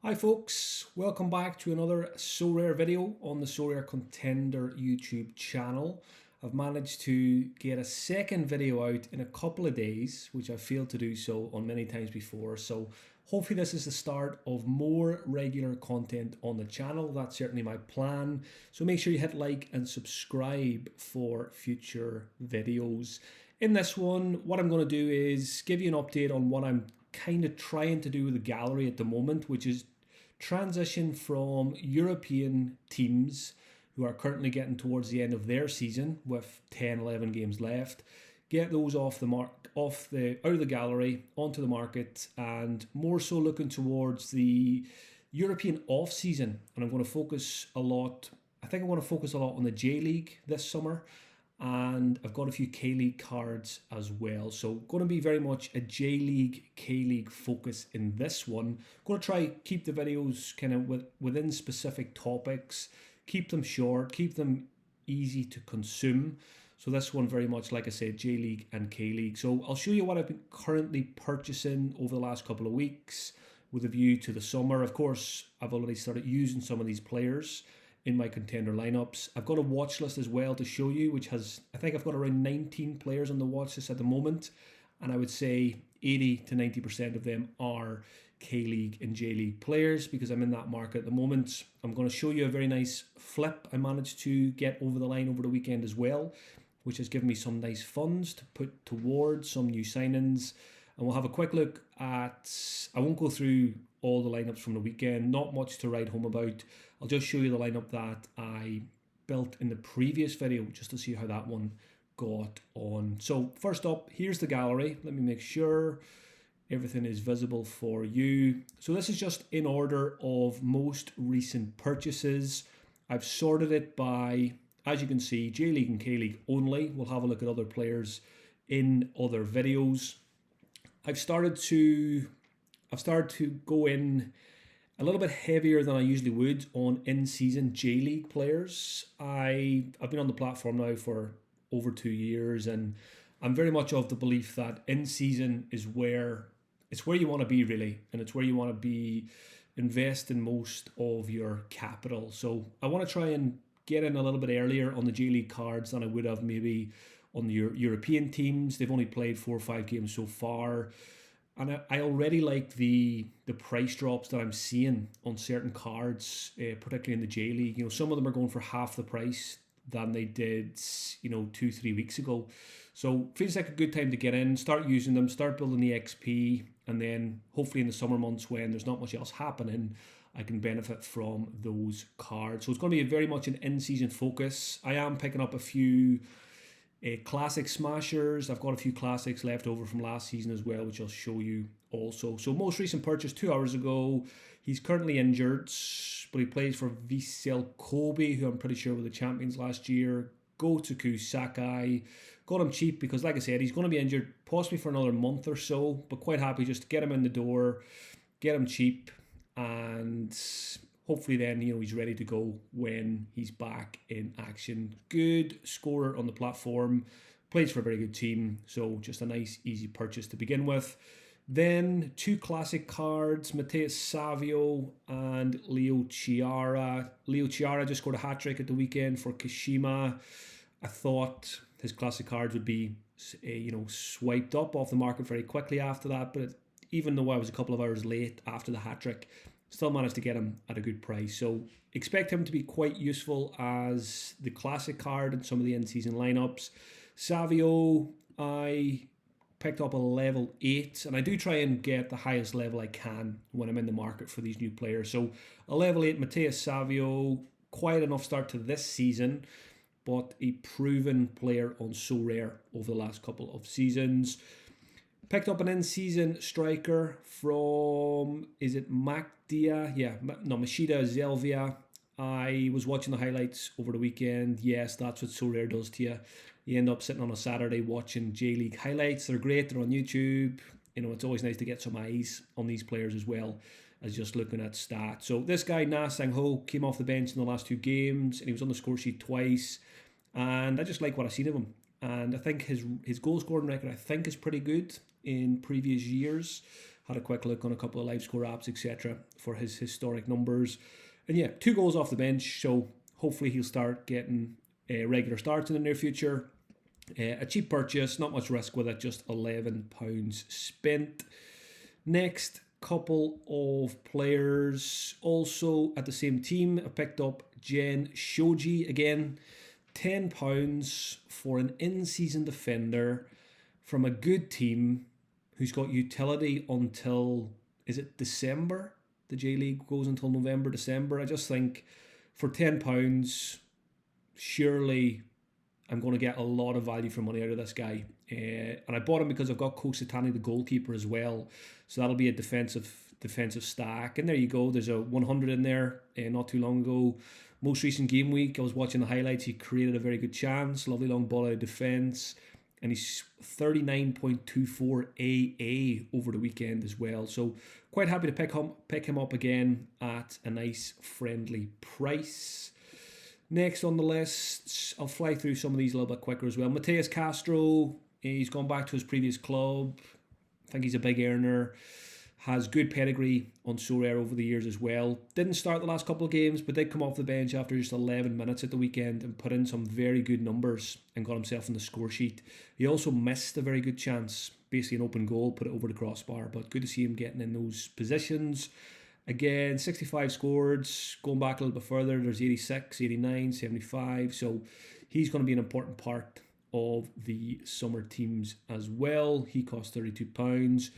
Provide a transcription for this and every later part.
Hi folks, welcome back to another Sorare video on the Sorare Contender YouTube channel. I've managed to get a second video out in a couple of days, which I've failed to do so on many times before. So hopefully this is the start of more regular content on the channel. That's certainly my plan. So make sure you hit like and subscribe for future videos. In this one, what I'm going to do is give you an update on what I'm kind of trying to do with the gallery at the moment, which is transition from European teams who are currently getting towards the end of their season with 10, 11 games left, get those off the mark, out of the gallery onto the market, and more so looking towards the European off season. And I'm going to focus a lot. I think I want to focus a lot on the J League this summer, and I've got a few K League cards as well. So going to be very much a J League, K League focus in this one. Going to try keep the videos kind of within specific topics, keep them short, keep them easy to consume. So this one very much, like I said, J League and K League. So I'll show you what I've been currently purchasing over the last couple of weeks with a view to the summer. Of course, I've already started using some of these players in my contender lineups. I've got a watch list as well to show you, which has, I think I've got around 19 players on the watch list at the moment, and I would say 80 to 90% of them are K League and J League players because I'm in that market at the moment. I'm going to show you a very nice flip I managed to get over the line over the weekend as well, which has given me some nice funds to put towards some new signings. And we'll have a quick look at, I won't go through all the lineups from the weekend, not much to write home about. I'll just show you the lineup that I built in the previous video just to see how that one got on. So first up, here's the gallery. Let me make sure everything is visible for you. So this is just in order of most recent purchases. I've sorted it by, as you can see, J League and K League only. We'll have a look at other players in other videos. I've started to go in a little bit heavier than I usually would on in-season J League players. I've been on the platform now for over 2 years, and I'm very much of the belief that in-season is where you want to be really, and it's where you want to be investing most of your capital. So I want to try and get in a little bit earlier on the J League cards than I would have maybe on the European teams. They've only played 4 or 5 games so far. And I already like the price drops that I'm seeing on certain cards, particularly in the J League. You know, some of them are going for half the price than they did, 2-3 weeks ago. So feels like a good time to get in, start using them, start building the XP, and then hopefully in the summer months when there's not much else happening, I can benefit from those cards. So it's going to be very much an in-season focus. I am picking up a few classic smashers. I've got a few classics left over from last season as well, which I'll show you also. So most recent purchase 2 hours ago. He's currently injured, but he plays for Vissel Kobe, who I'm pretty sure were the champions last year. Gotoku Sakai. Got him cheap because, like I said, he's going to be injured possibly for another month or so, but quite happy just to get him in the door, get him cheap, and hopefully then, he's ready to go when he's back in action. Good scorer on the platform, plays for a very good team, so just a nice, easy purchase to begin with. Then 2 classic cards, Matheus Savio and Leo Chiara. Leo Chiara just scored a hat-trick at the weekend for Kashima. I thought his classic cards would be, swiped up off the market very quickly after that, but even though I was a couple of hours late after the hat-trick, still managed to get him at a good price. So expect him to be quite useful as the classic card in some of the in-season lineups. Savio, I picked up a level 8, and I do try and get the highest level I can when I'm in the market for these new players. So a level 8 Matheus Savio, quiet enough start to this season, but a proven player on Sorare over the last couple of seasons. Picked up an in-season striker from, is it Machida? Yeah, no, Machida Zelvia. I was watching the highlights over the weekend. Yes, that's what Sorare does to you. You end up sitting on a Saturday watching J League highlights. They're great. They're on YouTube. It's always nice to get some eyes on these players as well as just looking at stats. So this guy, Na Sang Ho, came off the bench in the last 2 games, and he was on the score sheet twice. And I just like what I've seen of him. And I think his goal scoring record, I think, is pretty good in previous years. had a quick look on a couple of live score apps, etc., for his historic numbers. And yeah, 2 goals off the bench, so hopefully he'll start getting regular starts in the near future. A cheap purchase, not much risk with it, just £11 spent. Next couple of players also at the same team. I picked up Jen Shoji again. £10 for an in-season defender from a good team who's got utility until, is it December? The J League goes until November, December. I just think for £10, surely I'm going to get a lot of value for money out of this guy. And I bought him because I've got Kositani, the goalkeeper, as well. So that'll be a defensive stack. And there you go. There's a 100 in there not too long ago. Most recent game week, I was watching the highlights. He created a very good chance. Lovely long ball out of defence. And he's 39.24 AA over the weekend as well. So quite happy to pick him up again at a nice friendly price. Next on the list, I'll fly through some of these a little bit quicker as well. Mateus Castro, he's gone back to his previous club. I think he's a big earner. Has good pedigree on Sorare over the years as well. Didn't start the last couple of games, but did come off the bench after just 11 minutes at the weekend and put in some very good numbers and got himself on the score sheet. He also missed a very good chance, basically an open goal, put it over the crossbar, but good to see him getting in those positions. Again, 65 scored, going back a little bit further, there's 86, 89, 75, so he's going to be an important part of the summer teams as well. He costs £32.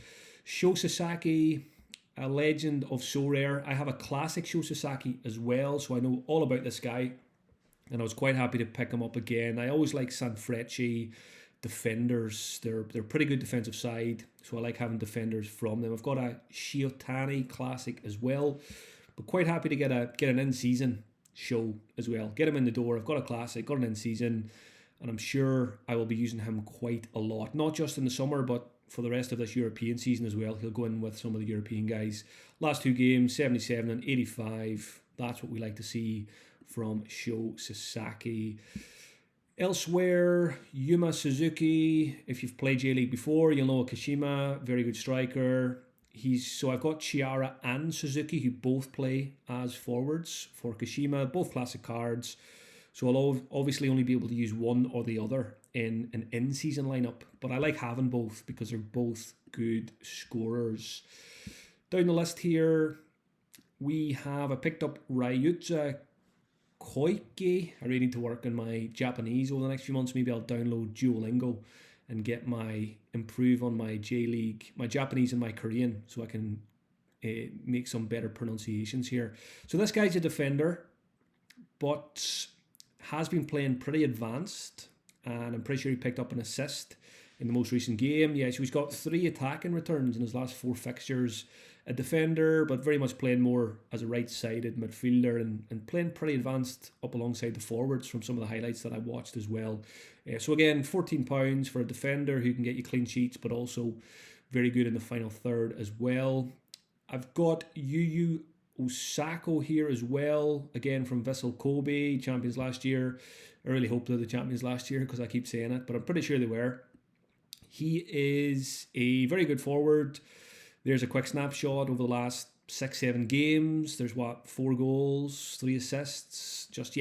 Sho Sasaki, a legend of Sorare. I have a classic Sho Sasaki as well, so I know all about this guy, and I was quite happy to pick him up again. I always like Sanfrecce defenders. They're pretty good defensive side, so I like having defenders from them. I've got a Shiotani classic as well, but quite happy to get an in-season show as well. Get him in the door. I've got a classic, got an in-season, and I'm sure I will be using him quite a lot, not just in the summer, but for the rest of this European season as well. He'll go in with some of the European guys. Last 2 games, 77 and 85. That's what we like to see from Sho Sasaki. Elsewhere, Yuma Suzuki. If you've played J League before, you'll know Kashima, very good striker. So I've got Chiara and Suzuki, who both play as forwards for Kashima, both classic cards. So I'll obviously only be able to use one or the other in an in-season lineup, but I like having both because they're both good scorers. Down the list here, I picked up Ryuta Koike. I really need to work on my Japanese over the next few months. Maybe I'll download Duolingo and improve on my J League, my Japanese and my Korean, so I can make some better pronunciations here. So this guy's a defender, but has been playing pretty advanced, and I'm pretty sure he picked up an assist in the most recent game. Yeah, so he's got 3 attacking returns in his last 4 fixtures. A defender, but very much playing more as a right-sided midfielder and playing pretty advanced up alongside the forwards from some of the highlights that I watched as well. So again, £14 for a defender who can get you clean sheets, but also very good in the final third as well. I've got Yu Osako here as well, again from Vissel Kobe, champions last year. I really hope they're the champions last year because I keep saying it, but I'm pretty sure they were. He is a very good forward. There's a quick snapshot over the last 6-7 games. There's 4 goals, 3 assists. Just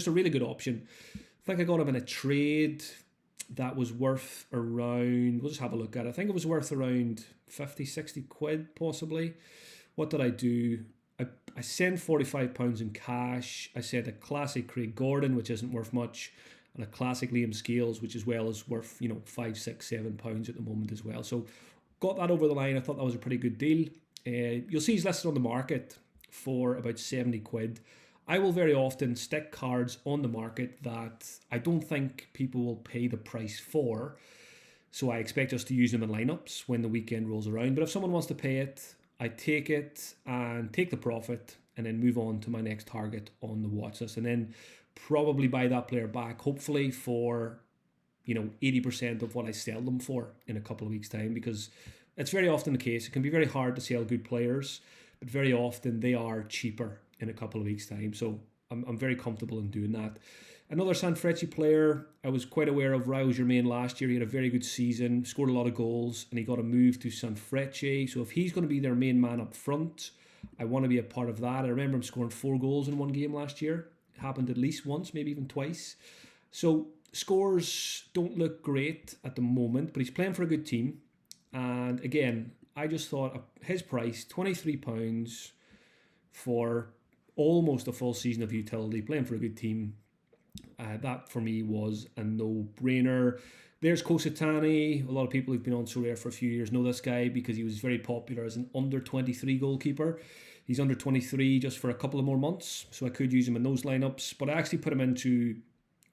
a really good option. I think I got him in a trade that was worth around, we'll just have a look at it. I think it was worth around 50, 60 quid possibly. What did I do? I sent £45 in cash. I sent a classic Craig Gordon, which isn't worth much, and a classic Liam Scales, which as well is worth, £5, £6, £7 at the moment as well. So got that over the line. I thought that was a pretty good deal. You'll see he's listed on the market for about 70 quid. I will very often stick cards on the market that I don't think people will pay the price for. So I expect us to use them in lineups when the weekend rolls around. But if someone wants to pay it, I take it and take the profit and then move on to my next target on the watch list. And then probably buy that player back, hopefully for 80% of what I sell them for in a couple of weeks' time, because it's very often the case. It can be very hard to sell good players, but very often they are cheaper in a couple of weeks' time. So I'm very comfortable in doing that. Another Sanfrecce player I was quite aware of, Raul Germain, last year. He had a very good season, scored a lot of goals, and he got a move to Sanfrecce. So if he's going to be their main man up front, I want to be a part of that. I remember him scoring 4 goals in one game last year. It happened at least once, maybe even twice. So scores don't look great at the moment, but he's playing for a good team. And again, I just thought his price, £23 for almost a full season of utility, playing for a good team. That for me was a no-brainer. There's Kosatani. A lot of people who've been on Sorare for a few years know this guy because he was very popular as an under-23 goalkeeper. He's under 23 just for a couple of more months, so I could use him in those lineups. But I actually put him into...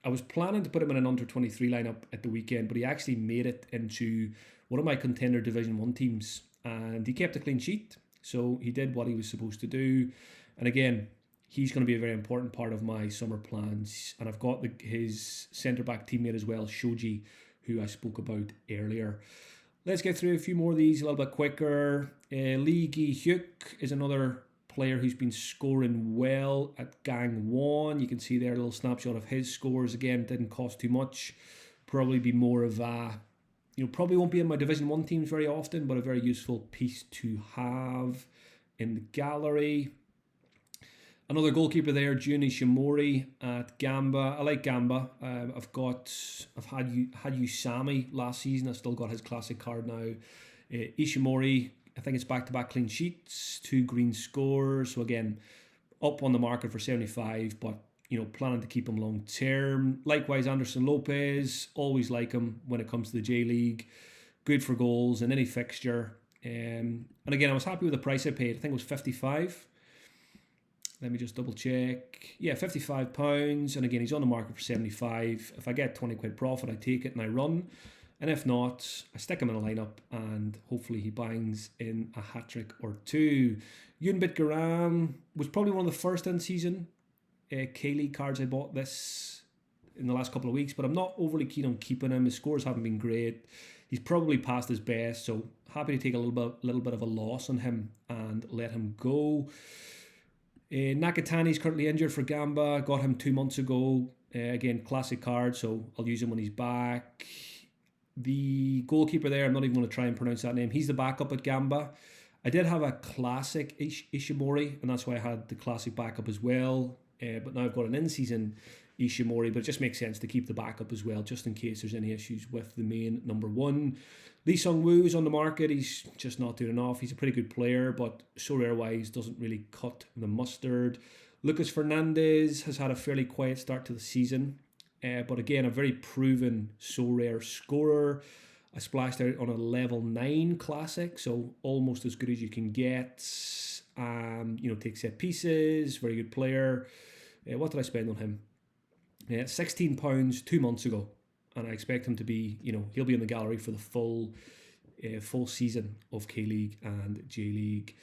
I was planning to put him in an under-23 lineup at the weekend, but he actually made it into one of my contender Division 1 teams. And he kept a clean sheet, so he did what he was supposed to do. And again, he's going to be a very important part of my summer plans. And I've got his centre-back teammate as well, Shoji, who I spoke about earlier. Let's get through a few more of these a little bit quicker. Lee Gi-hyuk is another player who's been scoring well at Gangwon. You can see there a little snapshot of his scores. Again, didn't cost too much. Probably be more of a... probably won't be in my Division 1 teams very often, but a very useful piece to have in the gallery. Another goalkeeper there, Jun Ishimori at Gamba. I like Gamba. I've had Usami last season. I've still got his classic card now. Ishimori, I think it's back-to-back clean sheets, 2 green scores. So again, up on the market for 75, but planning to keep him long term. Likewise, Anderson Lopez, always like him when it comes to the J League. Good for goals in any fixture. And again, I was happy with the price I paid. I think it was 55. Let me just double check. Yeah, £55. And again, he's on the market for 75. If I get 20 quid profit, I take it and I run. And if not, I stick him in a lineup and hopefully he bangs in a hat-trick or 2. Yunbit Garam was probably one of the first in-season K-League cards I bought this in the last couple of weeks, but I'm not overly keen on keeping him. His scores haven't been great. He's probably past his best, so happy to take a little bit of a loss on him and let him go. Nakatani's currently injured for Gamba. Got him 2 months ago. Again, classic card, so I'll use him when he's back. The goalkeeper there, I'm not even going to try and pronounce that name. He's the backup at Gamba. I did have a classic Ishimori, and that's why I had the classic backup as well. But now I've got an in-season Ishimori, but it just makes sense to keep the backup as well, just in case there's any issues with the main number 1. Lee Sung-woo is on the market. He's just not doing enough. He's a pretty good player, but Sorare-wise doesn't really cut the mustard. Lucas Fernandez has had a fairly quiet start to the season, but again, a very proven Sorare scorer. I splashed out on a level 9 classic, so almost as good as you can get. Takes set pieces, very good player. What did I spend on him? £16 2 months ago, and I expect him to be, he'll be in the gallery for the full season of K-League and J-League.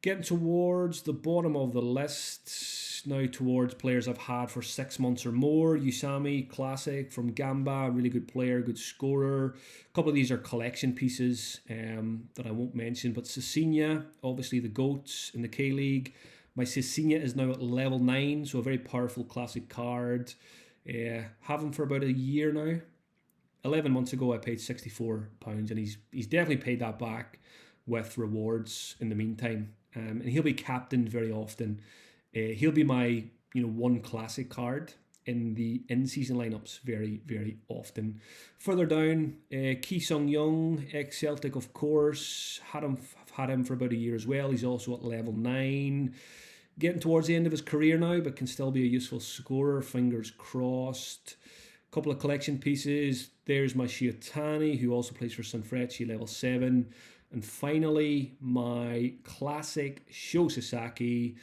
Getting towards the bottom of the list, now towards players I've had for 6 months or more. Usami, classic from Gamba, really good player, good scorer. A couple of these are collection pieces that I won't mention, but Cecilia, obviously the GOATs in the K-League. My Cecilia is now at level 9, so a very powerful classic card. Have him for about a year now. 11 months ago, I paid £64, and he's definitely paid that back with rewards in the meantime. And he'll be captained very often. He'll be my one classic card in the in-season lineups very, very often. Further down, Ki Sung-young, ex-Celtic, of course. I've had him for about a year as well. He's also at level 9. Getting towards the end of his career now, but can still be a useful scorer. Fingers crossed. Couple of collection pieces. There's my Shiotani, who also plays for Sanfrecce, level 7. And finally, my classic Sho Sasaki.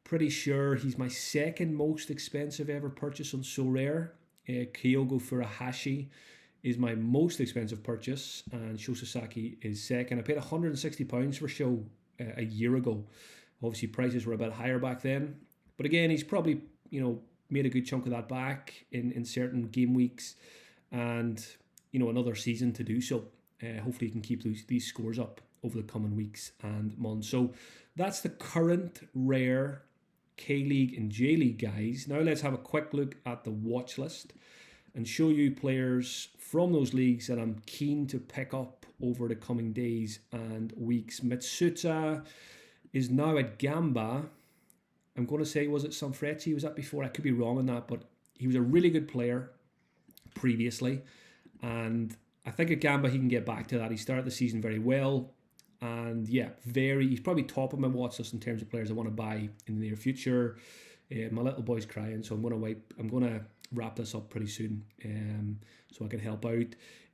Pretty sure he's my second most expensive ever purchase on Sorare. Kyogo Furuhashi is my most expensive purchase, and Sho Sasaki is second. I paid £160 for Sho a year ago. Obviously, prices were a bit higher back then. But again, he's probably, made a good chunk of that back in certain game weeks, and, another season to do so. Hopefully, he can keep these scores up over the coming weeks and months. So that's the current rare K-League and J-League guys. Now let's have a quick look at the watch list and show you players from those leagues that I'm keen to pick up over the coming days and weeks. Mitsuta is now at Gamba. I'm going to say, was it Sanfrecce? Was that before? I could be wrong on that, but he was a really good player previously. And I think at Gamba he can get back to that. He started the season very well. And yeah, he's probably top of my watch list in terms of players I want to buy in the near future. My little boy's crying, so I'm going to wrap this up pretty soon, so I can help out.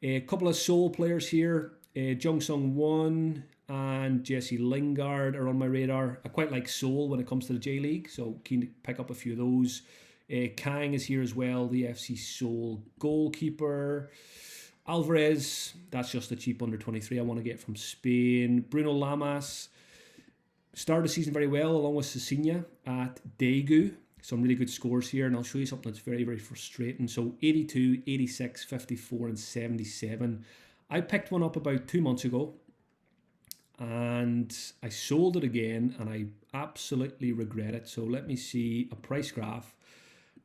A couple of Seoul players here. Jung Sung Won and Jesse Lingard are on my radar. I quite like Seoul when it comes to the J League, so keen to pick up a few of those. Kang is here as well, the FC Seoul goalkeeper. Alvarez, that's just a cheap under 23 I want to get from Spain. Bruno Lamas started the season very well along with Cecilia at Daegu. Some really good scores here, and I'll show you something that's very, very frustrating. So 82, 86, 54 and 77. I picked one up about 2 months ago and I sold it again and I absolutely regret it. So let me see a price graph,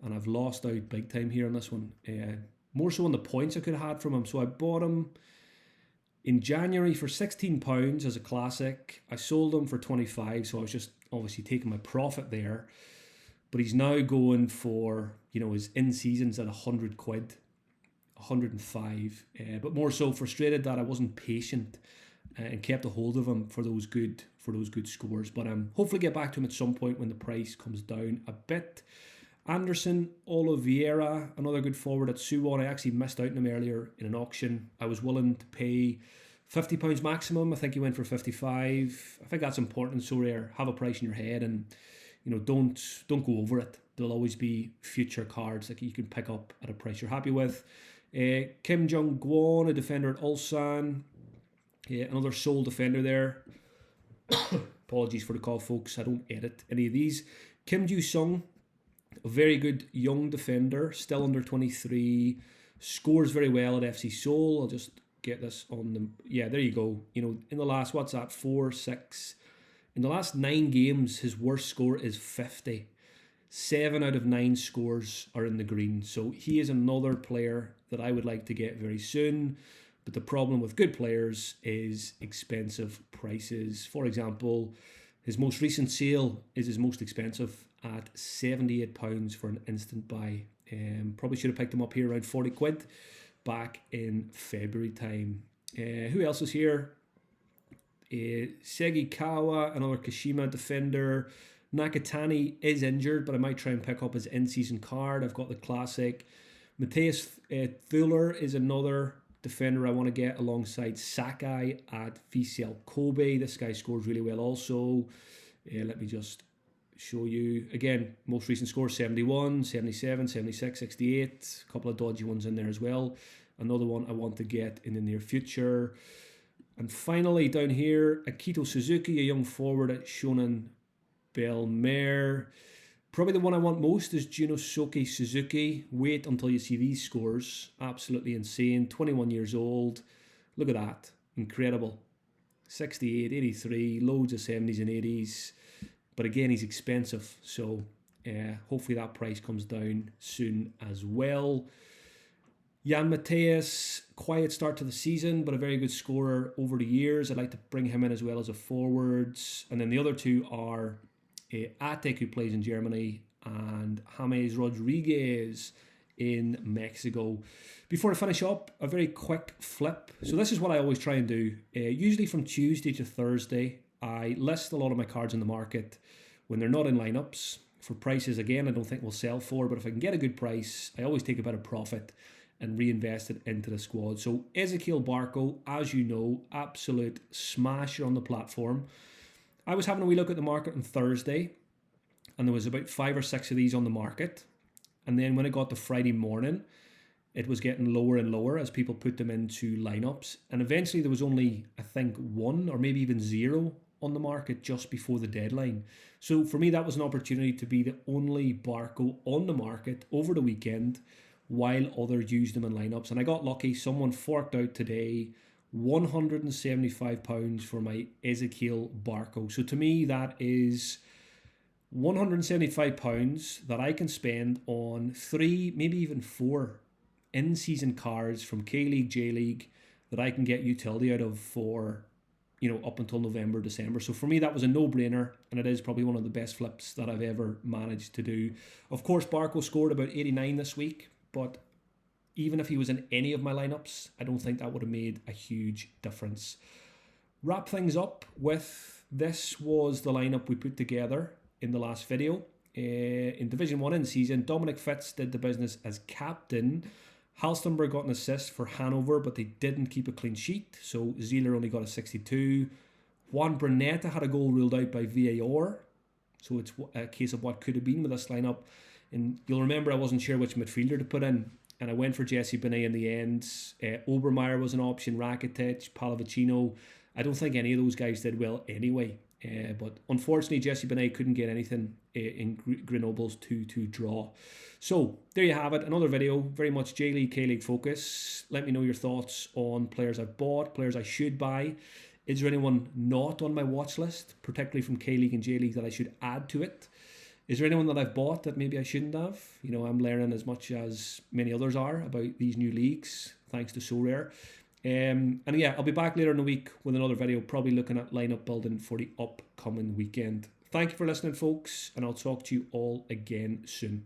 and I've lost out big time here on this one. More so on the points I could have had from him. So I bought him in January for £16 as a classic. I sold him for 25, so I was just obviously taking my profit there. But he's now going for, his in-seasons at 100 quid, 105. But more so frustrated that I wasn't patient and kept a hold of him for those good scores. But hopefully get back to him at some point when the price comes down a bit. Anderson Oliveira, another good forward at Suwon. I actually missed out on him earlier in an auction. I was willing to pay £50 maximum. I think he went for 55. I think that's important in Sorare. Have a price in your head and don't go over it. There'll always be future cards that you can pick up at a price you're happy with. Kim Jong-gwon, a defender at Ulsan. Another Seoul defender there. Apologies for the call, folks. I don't edit any of these. Kim Ju-sung, a very good young defender, still under 23, scores very well at FC Seoul. I'll just get this on them. Yeah, there you go. In the last, 4, 6, in the last 9 games, his worst score is 50. 7 out of 9 scores are in the green. So he is another player that I would like to get very soon. But the problem with good players is expensive prices. For example, his most recent sale is his most expensive at £78 for an instant buy. Probably should have picked him up here around 40 quid back in February time. Who else is here? Segikawa, another Kashima defender. Nakatani is injured, but I might try and pick up his in-season card. I've got the classic. Matthias Thuler is another defender I want to get alongside Sakai at VCL Kobe. This guy scores really well also. Let me just show you. Again, most recent score 71, 77, 76, 68. A couple of dodgy ones in there as well. Another one I want to get in the near future. And finally, down here, Akito Suzuki, a young forward at Shonan Bellmare. Probably the one I want most is Junosuke Suzuki. Wait until you see these scores. Absolutely insane. 21 years old. Look at that. Incredible. 68, 83, loads of 70s and 80s. But again, he's expensive. So hopefully that price comes down soon as well. Jan Mateus, quiet start to the season, but a very good scorer over the years. I'd like to bring him in as well as a forwards. And then the other two are Atek, who plays in Germany, and James Rodriguez in Mexico. Before I finish up, a very quick flip. So this is what I always try and do. Usually from Tuesday to Thursday, I list a lot of my cards in the market when they're not in lineups for prices, again, I don't think will sell for, but if I can get a good price, I always take a bit of profit and reinvest it into the squad. So Ezequiel Barco, as you know, absolute smasher on the platform. I was having a wee look at the market on Thursday, and there was about 5 or 6 of these on the market. And then when it got to Friday morning, it was getting lower and lower as people put them into lineups. And eventually there was only, I think, 1 or maybe even 0 on the market just before the deadline. So for me, that was an opportunity to be the only Barco on the market over the weekend while others used them in lineups. And I got lucky. Someone forked out today £175 for my Ezequiel Barco. So to me, that is £175 that I can spend on 3, maybe even 4 in-season cards from K-League, J-League that I can get utility out of for, up until November, December. So for me, that was a no-brainer, and it is probably one of the best flips that I've ever managed to do. Of course, Barco scored about 89 this week, but even if he was in any of my lineups, I don't think that would have made a huge difference. Wrap things up with, this was the lineup we put together in the last video. In Division 1 in season, Dominic Fitz did the business as captain. Halstenberg got an assist for Hanover, but they didn't keep a clean sheet, so Zieler only got a 62. Juan Brunetta had a goal ruled out by VAR, so it's a case of what could have been with this lineup. And you'll remember I wasn't sure which midfielder to put in, and I went for Jesse Benet in the end. Obermeyer was an option, Rakitic, Pallavicino. I don't think any of those guys did well anyway. But unfortunately, Jesse Benet couldn't get anything in Grenoble's 2-2 draw. So there you have it. Another video, very much J-League, K-League focus. Let me know your thoughts on players I've bought, players I should buy. Is there anyone not on my watch list, particularly from K-League and J-League, that I should add to it? Is there anyone that I've bought that maybe I shouldn't have? I'm learning as much as many others are about these new leagues, thanks to Sorare. And yeah, I'll be back later in the week with another video, probably looking at lineup building for the upcoming weekend. Thank you for listening, folks, and I'll talk to you all again soon.